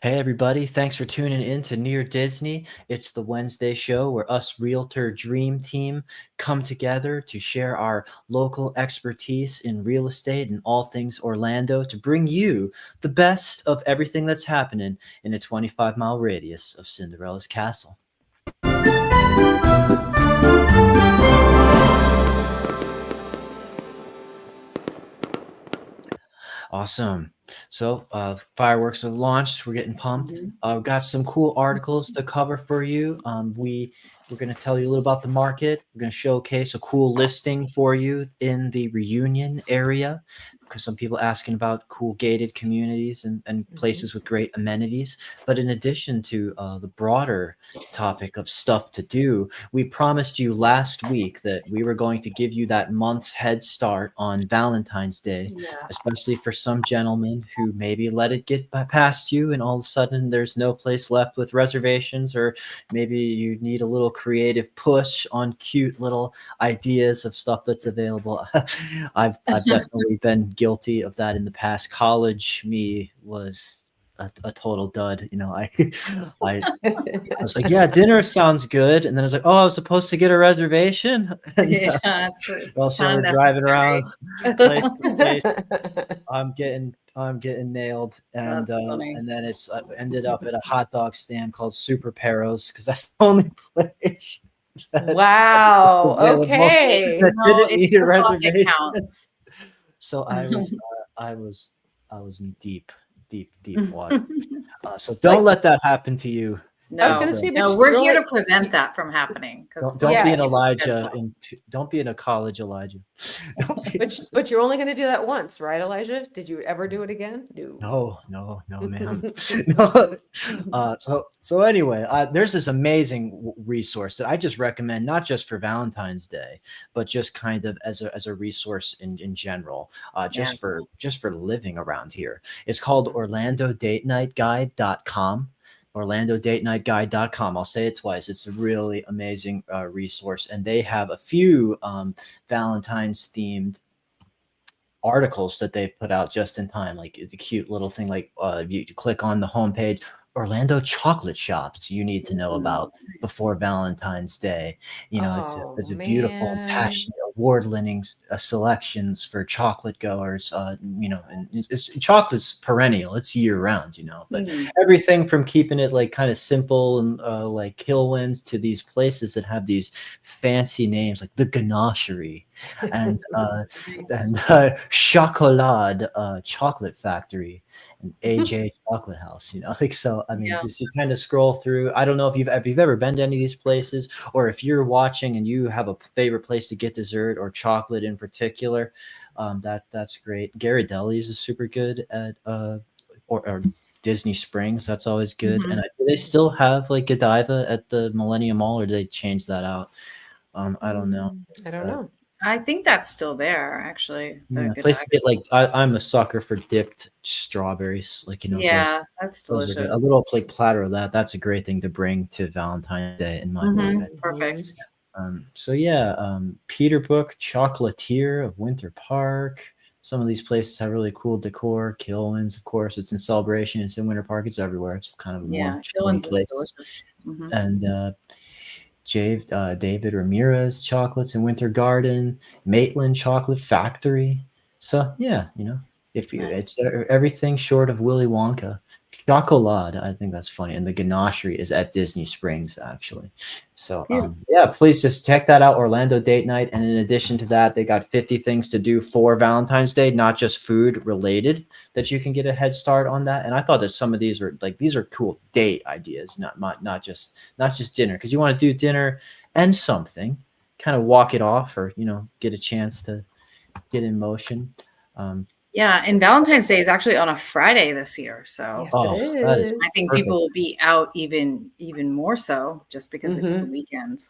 Hey, everybody. Thanks for tuning in to Near Disney. It's the Wednesday show where us Realtor Dream Team come together to share our local expertise in real estate and all things Orlando to bring you the best of everything that's happening in a 25-mile radius of Cinderella's castle. Awesome. So fireworks are launched. We're getting pumped. We've got some cool articles to cover for you. We're going to tell you a little about the market. We're going to showcase a cool listing for you in the Reunion area because some people asking about cool gated communities and places with great amenities. But in addition to the broader topic of stuff to do, we promised you last week that we were going to give you that month's head start on Valentine's Day, especially for some gentlemen who maybe let it get past you and all of a sudden there's no place left with reservations, or maybe you need a little creative push on cute little ideas of stuff that's available. I've definitely been guilty of that in the past. College me was a total dud. I was like, yeah, dinner sounds good. And then I was like, oh, I was supposed to get a reservation. Yeah, that's Also, we're driving around place to place. I'm getting nailed, and then it's ended up at a hot dog stand called Super Peros because that's the only place. Wow. Okay. That didn't need a reservation. So I was in deep water. So don't let that happen to you. No, I was gonna say, we're here to prevent that from happening. Don't be an Elijah. Don't be in a college Elijah. But you're only going to do that once, right, Elijah? Did you ever do it again? No, ma'am. No. So anyway, there's this amazing resource that I just recommend, not just for Valentine's Day, but just kind of as a resource in general, just for living around here. It's called OrlandoDateNightGuide.com. OrlandoDateNightGuide.com. I'll say it twice. It's a really amazing resource, and they have a few Valentine's themed articles that they've put out just in time. Like it's a cute little thing. Like you click on the homepage, Orlando chocolate shops you need to know about before Valentine's Day. It's a beautiful and passionate award-winning selections for chocolate goers. And chocolate's perennial; it's year-round. But everything from keeping it like kind of simple and like Kilwins to these places that have these fancy names like the Ganachery and Chocolade Chocolate Factory and AJ Chocolate House. Just you kind of scroll through. I don't know if you've ever been to any of these places, or if you're watching and you have a favorite place to get dessert or chocolate in particular. That's great. Ghirardelli's is super good at or Disney Springs. That's always good. And do they still have like Godiva at the Millennium Mall, or did they change that out? I don't know. I don't know. I think that's still there, actually. Place to get like I'm a sucker for dipped strawberries, Yeah, that's delicious. A little like platter of that. That's a great thing to bring to Valentine's Day in my opinion. Perfect. Peterbrook Chocolatier of Winter Park. Some of these places have really cool decor. Kilwins, of course, it's in Celebration. It's in Winter Park. It's everywhere. It's kind of a warm place. Delicious. And David Ramirez Chocolates in Winter Garden, Maitland Chocolate Factory. So it's everything short of Willy Wonka. Chocolade, I think that's funny. And the Ganachery is at Disney Springs, actually. So please just check that out, Orlando Date Night. And in addition to that, they got 50 things to do for Valentine's Day, not just food related, that you can get a head start on that. And I thought that some of these are cool date ideas, not just dinner, because you want to do dinner and something, kind of walk it off, or get a chance to get in motion. And Valentine's Day is actually on a Friday this year, so it is. I think people will be out even more so just because it's the weekend.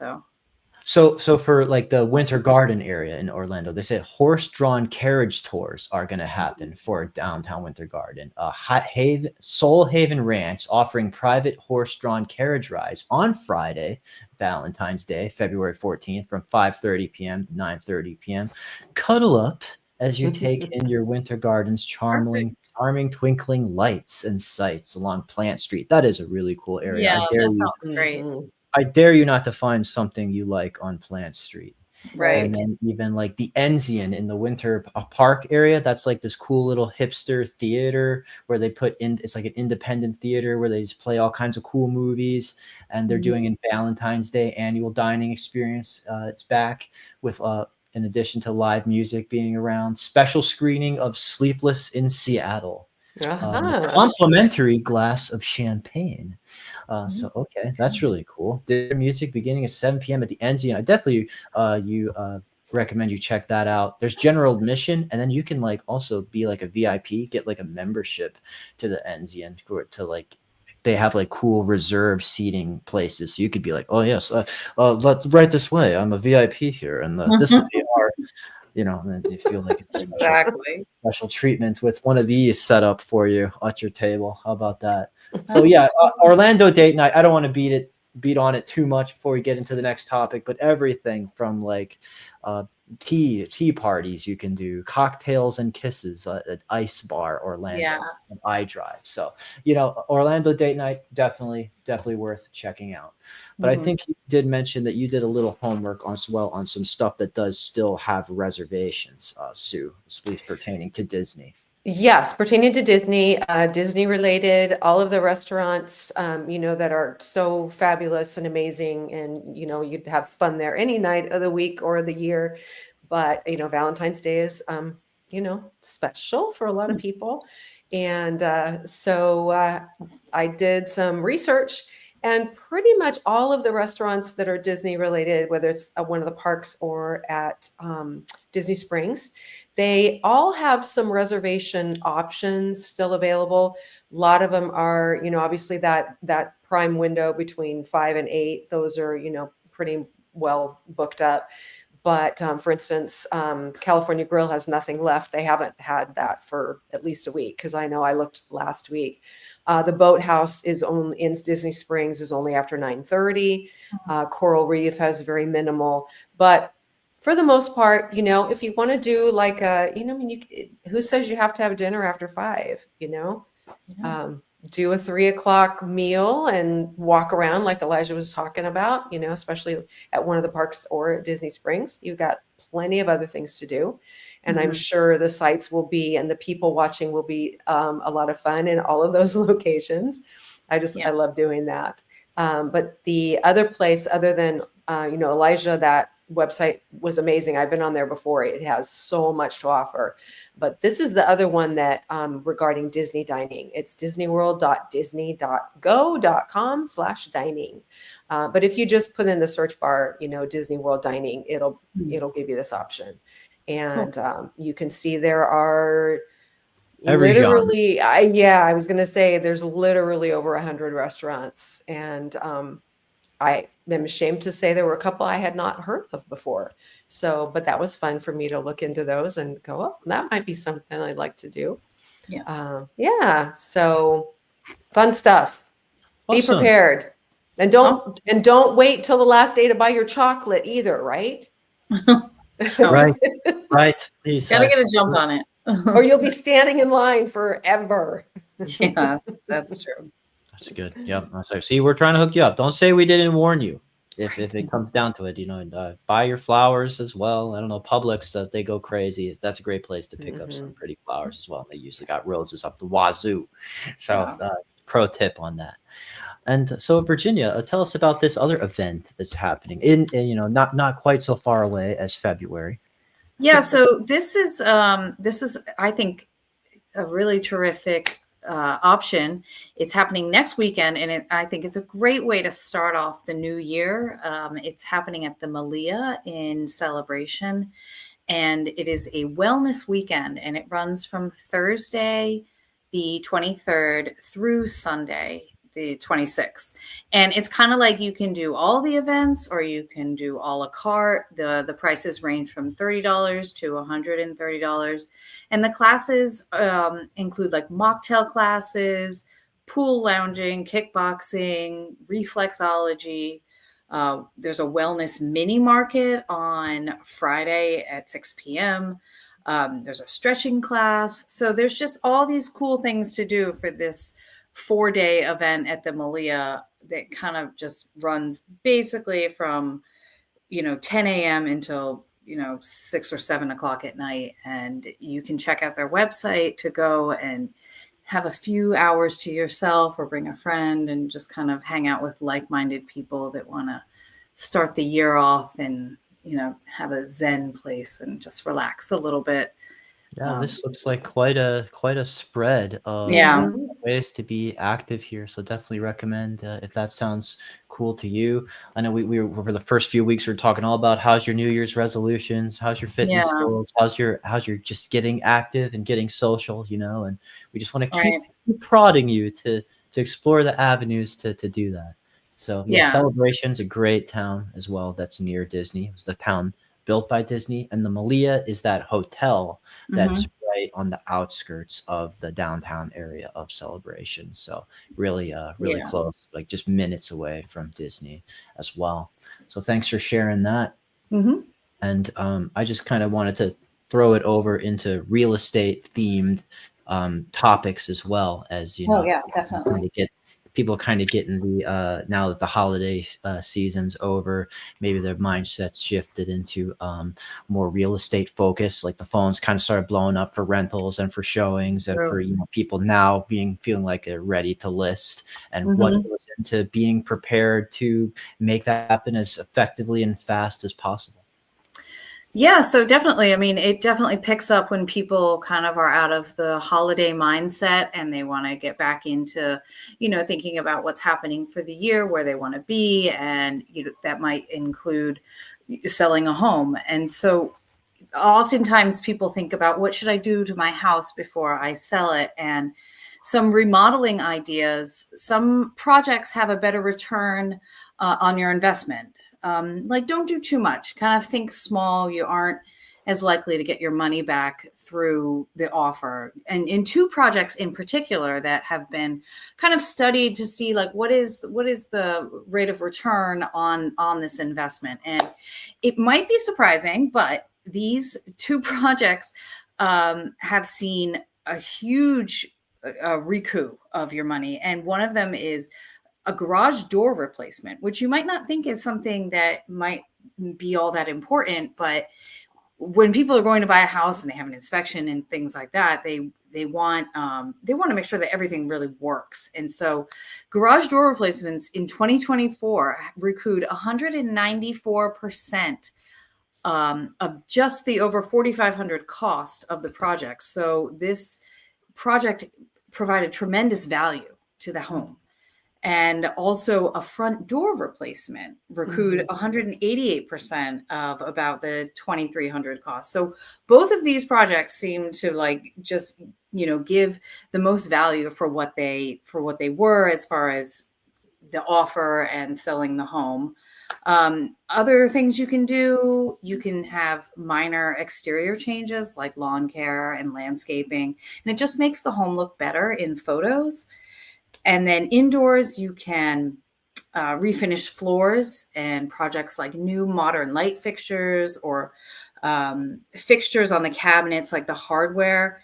So for like the Winter Garden area in Orlando, they say horse-drawn carriage tours are going to happen for downtown Winter Garden. Soul Haven Ranch offering private horse-drawn carriage rides on Friday, Valentine's Day, February 14th, from 5:30 p.m. to 9:30 p.m. Cuddle up as you take in your winter garden's charming twinkling lights and sights along Plant Street. That is a really cool area. Yeah, that sounds great. I dare you not to find something you like on Plant Street. Right. And then even like the Enzian in the winter park area, that's like this cool little hipster theater where they put in, it's like an independent theater where they just play all kinds of cool movies. And they're doing a Valentine's Day annual dining experience. It's back with in addition to live music being around, special screening of Sleepless in Seattle. Complimentary glass of champagne. So okay, that's really cool. Dinner music beginning at 7 p.m. at the Enzian. I definitely recommend you check that out. There's general admission, and then you can like also be like a VIP, get like a membership to the Enzian to like they have like cool reserve seating places. So you could be like, oh yes, let's right this way. I'm a VIP here, and this will be our, and you feel like it's special treatment with one of these set up for you at your table. How about that? So yeah, Orlando date night. I don't want to beat on it too much before we get into the next topic, but everything from like tea parties you can do, cocktails and kisses at Ice Bar Orlando and iDrive. So Orlando date night definitely worth checking out. But I think you did mention that you did a little homework as well on some stuff that does still have reservations, Sue, at least pertaining to Disney. Yes, pertaining to Disney, Disney related, all of the restaurants, that are so fabulous and amazing, and you'd have fun there any night of the week or the year. But Valentine's Day is special for a lot of people, and so I did some research, and pretty much all of the restaurants that are Disney related, whether it's at one of the parks or at Disney Springs, they all have some reservation options still available. A lot of them are, obviously that prime window between 5 and 8, those are, pretty well booked up. But for instance, California Grill has nothing left. They haven't had that for at least a week, because I know I looked last week. The Boathouse is only in Disney Springs is only after 9:30. Coral Reef has very minimal, but for the most part, if you want to do like who says you have to have dinner after 5? Do a 3:00 meal and walk around like Elijah was talking about. Especially at one of the parks or at Disney Springs, you've got plenty of other things to do, and I'm sure the sights will be and the people watching will be a lot of fun in all of those locations. I love doing that. But the other place, other than Elijah, that website was amazing. I've been on there before. It has so much to offer. But this is the other one that regarding Disney dining. It's disneyworld.disney.go.com/dining. But if you just put in the search bar, Disney World dining, it'll give you this option. And you can see there are literally, I was going to say there's literally over 100 restaurants. And I am ashamed to say there were a couple I had not heard of before. So, but that was fun for me to look into those and go, oh, that might be something I'd like to do. So fun stuff. Awesome. Be prepared. And don't wait till the last day to buy your chocolate either, right? Right. Please. Gotta get a jump on it. Or you'll be standing in line forever. Yeah, that's true. That's good. Yep. See, we're trying to hook you up. Don't say we didn't warn you. If it comes down to it, buy your flowers as well. I don't know, Publix, they go crazy. That's a great place to pick up some pretty flowers as well. They usually got roses up the wazoo. So pro tip on that. And so Virginia, tell us about this other event that's happening in not quite so far away as February. Yeah. So this is I think a really terrific option. It's happening next weekend, and I think it's a great way to start off the new year. It's happening at the Malia in Celebration, and it is a wellness weekend, and it runs from Thursday, the 23rd through Sunday, the 26th. And it's kind of like you can do all the events or you can do a la carte. The prices range from $30 to $130. And the classes include like mocktail classes, pool lounging, kickboxing, reflexology. There's a wellness mini market on Friday at 6 p.m. There's a stretching class. So there's just all these cool things to do for this 4-day event at the Malia that kind of just runs basically from 10 a.m. until 6 or 7 o'clock at night. And you can check out their website to go and have a few hours to yourself or bring a friend and just kind of hang out with like-minded people that want to start the year off and have a zen place and just relax a little bit. Yeah, this looks like quite a spread of Yeah. ways to be active here. So definitely recommend if that sounds cool to you. I know we were for the first few weeks we were talking all about how's your New Year's resolutions, how's your fitness Yeah. goals, how's your just getting active and getting social, and we just want to keep prodding you to explore the avenues to do that. So yeah, Yeah. Celebration's a great town as well. That's near Disney. It was the town built by Disney, and the Malia is that hotel that's right on the outskirts of the downtown area of Celebration. So really Yeah. close, like just minutes away from Disney as well. So thanks for sharing that. hmm And I just kind of wanted to throw it over into real estate themed topics as well, as Oh yeah, definitely. people kind of getting the now that the holiday season's over, maybe their mindset's shifted into more real estate focus. Like the phones kind of started blowing up for rentals and for showings and for people now feeling like they're ready to list, and what goes into being prepared to make that happen as effectively and fast as possible. Yeah, so definitely. I mean, it definitely picks up when people kind of are out of the holiday mindset and they want to get back into, thinking about what's happening for the year, where they want to be. And, that might include selling a home. And so oftentimes people think about what should I do to my house before I sell it? And some remodeling ideas, some projects have a better return on your investment. Like don't do too much, kind of think small. You aren't as likely to get your money back through the offer. And in two projects in particular that have been kind of studied to see like what is the rate of return on this investment. And it might be surprising, but these two projects have seen a huge recoup of your money. And one of them is a garage door replacement, which you might not think is something that might be all that important, but when people are going to buy a house and they have an inspection and things like that, they want to make sure that everything really works. And so garage door replacements in 2024 recouped 194% of just the over 4,500 cost of the project. So this project provided tremendous value to the home. And also a front door replacement recouped 188% of about the 2,300 cost. So both of these projects seem to like just give the most value for what they were as far as the offer and selling the home. Other things you can do, you can have minor exterior changes like lawn care and landscaping, and it just makes the home look better in photos. And then indoors, you can refinish floors and projects like new modern light fixtures or fixtures on the cabinets, like the hardware.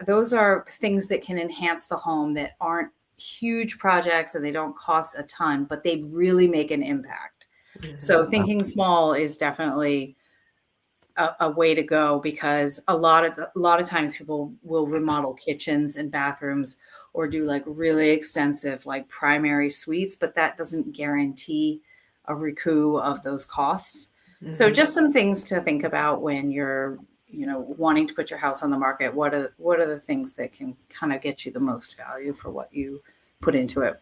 Those are things that can enhance the home that aren't huge projects and they don't cost a ton, but they really make an impact. So thinking small is definitely a way to go, because a lot of times people will remodel kitchens and bathrooms or do like really extensive like primary suites, but that doesn't guarantee a recoup of those costs. So just some things to think about when you're wanting to put your house on the market. What are the things that can kind of get you the most value for what you put into it?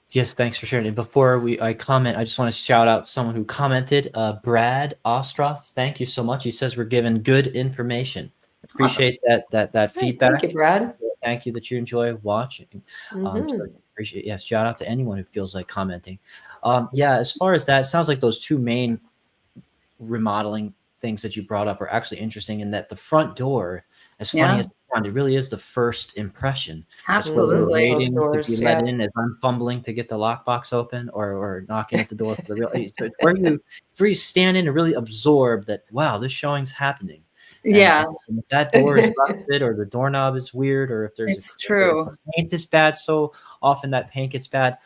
Yes, thanks for sharing. And before I comment, I just want to shout out someone who commented, Brad Ostroth. Thank you so much. He says we're given good information. Appreciate that feedback. Thank you, Brad. Thank you that you enjoy watching. So appreciate. Yes, shout out to anyone who feels like commenting. Yeah, as far as that, it sounds like those two main remodeling things that you brought up are actually interesting, in that the front door, as funny as it sounds, it really is the first impression. Absolutely. Waiting to be let in as I'm fumbling to get the lockbox open or knocking at the door for the real. Where you stand in and really absorb that, wow, this showing's happening. Yeah, And if that door is rusted or the doorknob is weird, or if there's it's if the true. paint is bad, so often that paint gets bad.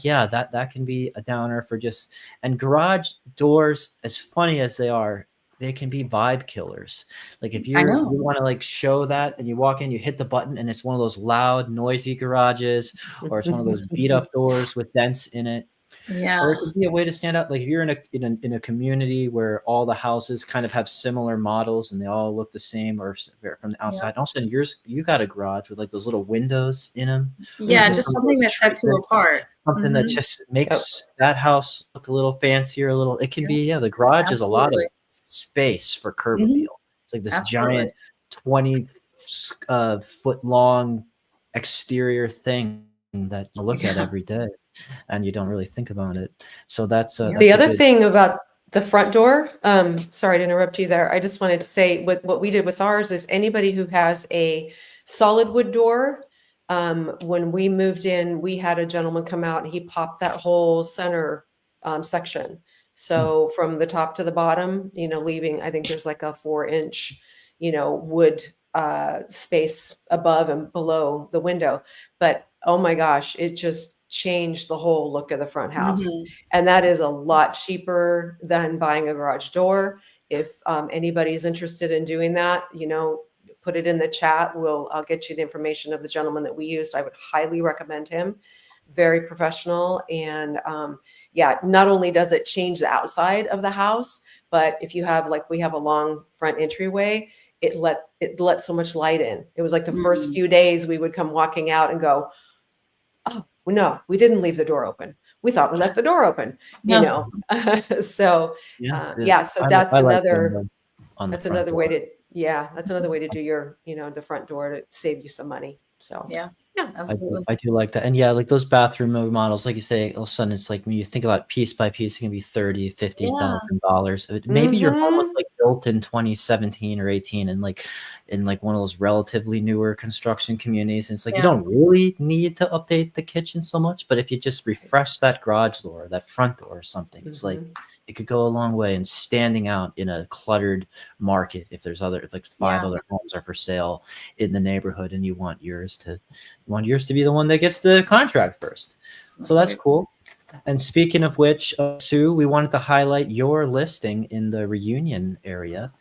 Yeah, that can be a downer for just. And garage doors, as funny as they are, they can be vibe killers. Like if I you know. want to like show that and you walk in, you hit the button and it's one of those loud, noisy garages, or it's one of those beat up doors with dents in it. Or Yeah. it could be a way to stand out. Like if you're in a community where all the houses kind of have similar models and they all look the same, or from the Yeah. outside. Also, you got a garage with like those little windows in them, Yeah, just just some of something those that sets you apart. something that Hmm. just Oh, makes that house look a little fancier. A little. It can Yeah, be, yeah. The garage is a lot of absolutely. space for curb Hmm. appeal. It's like this Absolutely. giant 20 foot long exterior thing that you look at Yeah. every day and you don't really think about it. So Yeah. the that's a other good. thing about the front door, sorry to interrupt you there. I just wanted to say what we did with ours is anybody who has a solid wood door, when we moved in, we had a gentleman come out and he popped that whole center section. Hmm. So from the top to the bottom, leaving, I think there's like a 4 inch, wood space above and below the window. But oh my gosh, it just changed the whole look of the front house. Hmm. And that is a lot cheaper than buying a garage door. If anybody's interested in doing that, put it in the chat. I'll get you the information of the gentleman that we used. I would highly recommend him. Very professional. And yeah, not only does it change the outside of the house, but if you have, like we have a long front entryway, it let so much light in. It was like the first Hmm. few days we would come walking out and go, oh, no, we didn't leave the door open. We thought we left the door open, you No. know? So, Yeah, yeah. yeah, so I like them on the that's front another way door. to, yeah, that's another way to do your, the front door to save you some money. So, Yeah, yeah. absolutely. I do like that. And yeah, like those bathroom remodels, like you say, all of a sudden it's like when you think about piece by piece, it can be 30, fifty Yeah. thousand dollars. Maybe your home was Mm-hmm. like built in 2017 or 18 and like in like one of those relatively newer construction communities. And it's like you Yeah. don't really need to update the kitchen so much, but if you just refresh that garage door, that front door or something, it's like Mm-hmm. it could go a long way in standing out in a cluttered market. If like five Yeah. other homes are for sale in the neighborhood and you want yours to be the one that gets the contract first. So That's that's right. cool. And speaking of which, Sue, we wanted to highlight your listing in the Reunion area.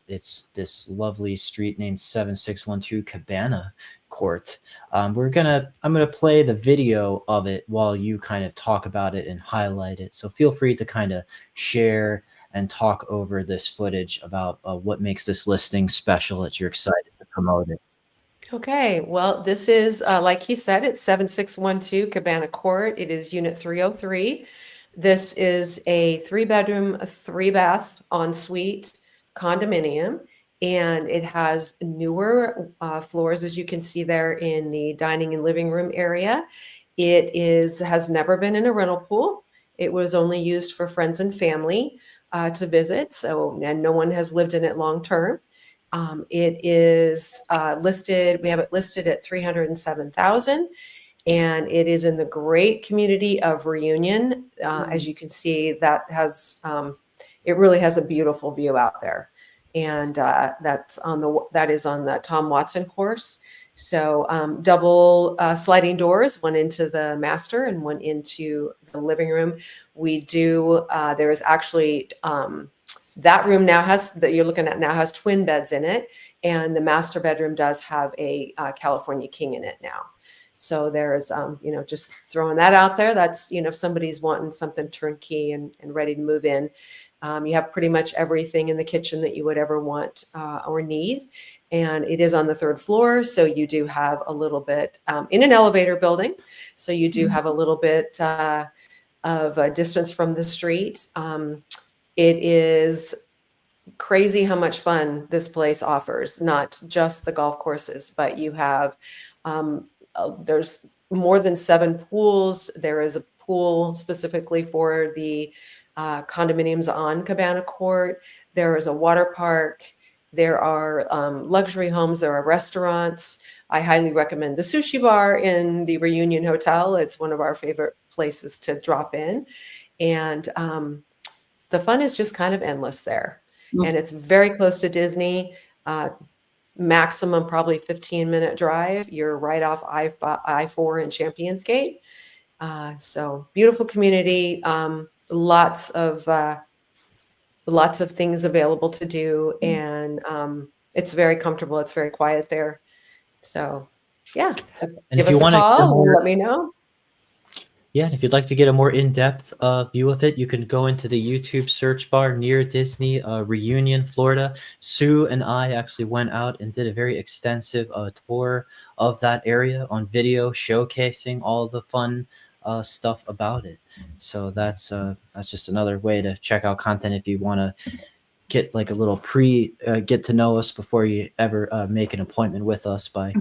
It's this lovely street named 7612 Cabana Court. I'm gonna play the video of it while you kind of talk about it and highlight it. So feel free to kind of share and talk over this footage about what makes this listing special that you're excited to promote it. Okay, well, this is, like he said, it's 7612 Cabana Court. It is Unit 303. This is a 3 bedroom, 3 bath ensuite condominium, and it has newer floors, as you can see there in the dining and living room area. Has never been in a rental pool. It was only used for friends and family to visit, and no one has lived in it long term. It is listed. We have it listed at 307,000, and it is in the great community of Reunion. As you can see, it really has a beautiful view out there, and that is on the Tom Watson course. So double sliding doors, one into the master and one into the living room. There is actually that room that you're looking at now has twin beds in it, and the master bedroom does have a California king in it now. So there's, just throwing that out there. That's, if somebody's wanting something turnkey and ready to move in, you have pretty much everything in the kitchen that you would ever want or need. And it is on the 3rd floor. So you do have a little bit in an elevator building. So you do have a little bit of a distance from the street. It is crazy how much fun this place offers, not just the golf courses, but there's more than 7 pools. There is a pool specifically for the condominiums on Cabana Court. There is a water park. There are luxury homes. There are restaurants. I highly recommend the sushi bar in the Reunion Hotel. It's one of our favorite places to drop in. And the fun is just kind of endless there. and it's very close to Disney. Maximum probably 15-minute drive. You're right off I-4 in Champions Gate. So beautiful community. Lots of things available to do, and it's very comfortable. It's very quiet there. So yeah, so And give if you us a want to call and let me know. Yeah, and if you'd like to get a more in-depth view of it, you can go into the YouTube search bar near Disney, Reunion, Florida. Sue and I actually went out and did a very extensive tour of that area on video, showcasing all the fun stuff about it. So that's just another way to check out content if you want to get like a little get to know us before you ever make an appointment with us by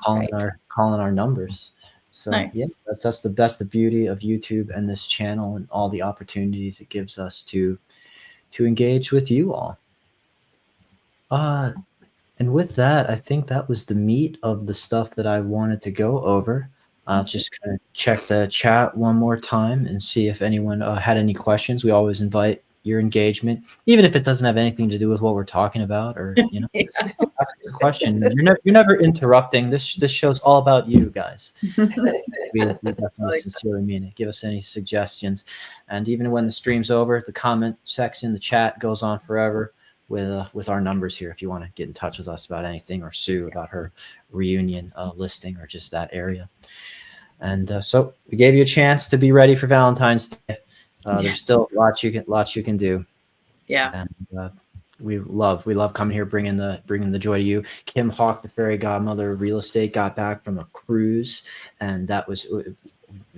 calling Right. our numbers. So yeah, Nice. that's the beauty of YouTube and this channel and all the opportunities it gives us to engage with you all. And with that, I think that was the meat of the stuff that I wanted to go over. I'll just kind of check the chat one more time and see if anyone had any questions. We always invite your engagement, even if it doesn't have anything to do with what we're talking about, or just ask a question. You're never interrupting. This show's all about you guys. We definitely sincerely mean it. Give us any suggestions, and even when the stream's over, the comment section, the chat goes on forever with our numbers here. If you want to get in touch with us about anything, or Sue about her reunion listing, or just that area. And so we gave you a chance to be ready for Valentine's Day. There's still lots you can do. Yeah. And we love coming here, bringing the joy to you. Kim Hawk, the fairy godmother of real estate, got back from a cruise, and that was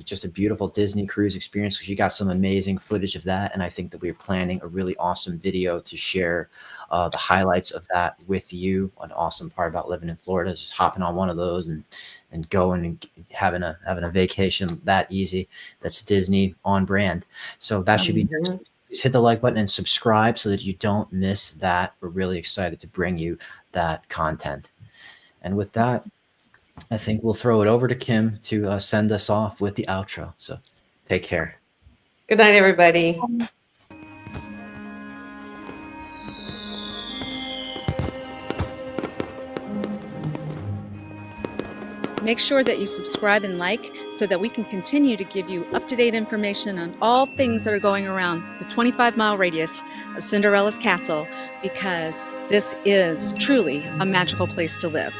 just a beautiful Disney cruise experience. She got some amazing footage of that, and I think that we're planning a really awesome video to share the highlights of that with you. An awesome part about living in Florida is just hopping on one of those and going and having a vacation that easy. That's Disney on brand. So that should be next. Please hit the like button and subscribe so that you don't miss that. We're really excited to bring you that content. And with that, I think we'll throw it over to Kim to send us off with the outro. So take care. Good night, everybody. Make sure that you subscribe and like so that we can continue to give you up-to-date information on all things that are going around the 25-mile radius of Cinderella's castle, because this is truly a magical place to live.